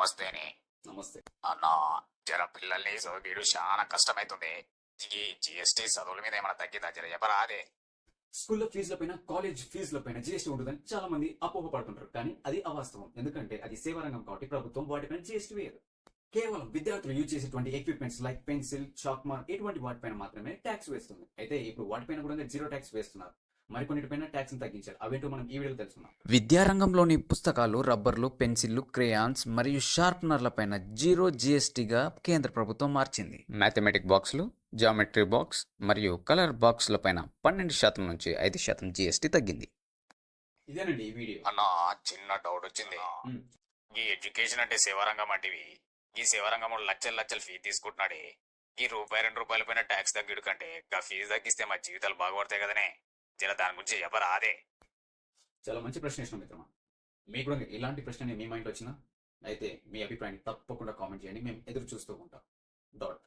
నమస్తేనే. నమస్తే. అన్నా, జర పిల్లల్ని చదివిడు చాలా కష్టమైతుంది. ఈ జిఎస్టీ చదువుల మీద ఏమైనా తగ్గిద్దా జర చెప్పరా అదే. స్కూల్లో ఫీజుల పైన, కాలేజ్ ఫీజుల పైన జీఎస్టీ ఉంటుందని చాలా మంది అపోహ పడుతుంటారు. కానీ అది అవాస్తవం. ఎందుకంటే అది సేవారంగం కాబట్టి ప్రభుత్వం వాటిపైన జీఎస్టీ వేయదు. కేవలం విద్యార్థులు యూజ్ చేసేటువంటి equipments like pencil, chalk mark ఇటువంటి వాటిపైన మాత్రమే ట్యాక్స్ వేస్తుంది. అయితే ఇప్పుడు వాటిపైన కూడా జీరో ట్యాక్స్ వేస్తున్నారు. మరికొన్నిటిపైన ట్యాక్స్ తగ్గించారు. అవేంటో మనం ఈ వీడియోలో తెలుసుకుందాం. విద్యారంగంలోని పుస్తకాలు, రబ్బర్లు, పెన్సిళ్లు, క్రేయాన్స్ మరియు షార్ప్నర్లపైన జీరో జీఎస్టీగా కేంద్ర ప్రభుత్వం మార్చింది. మ్యాథమెటిక్ బాక్సులు, జామెట్రీ బాక్స్ మరియు కలర్ బాక్సులపైన 12% నుంచి 5% జీఎస్టీ తగ్గింది. ఇదేనండి ఈ వీడియో. అన్నా, చిన్న డౌట్ వచ్చింది. ఉమ్. ఈ ఎడ్యుకేషన్ అంటే సేవారంగం అంటివి. ఈ సేవారంగంలో లక్షలు లక్షలు ఫీజు తీసుకుంటున్నాడే. ఈ రూపాయి 2 రూపాయల పైన ట్యాక్స్ తగ్గిడు కంటే ఇంకా ఫీజు తగ్గిస్తే మా జీవితాలు బాగుపడతాయి కదనే. జర దాని గురించి చెప్పరా అదే. చాలా మంచి ప్రశ్న వేసిన మిత్రమా. మీకు కూడా ఇలాంటి ప్రశ్న మీ మైండ్ వచ్చినా అయితే మీ అభిప్రాయాన్ని తప్పకుండా కామెంట్ చేయండి. మేము ఎదురు చూస్తూ ఉంటాం. డాట్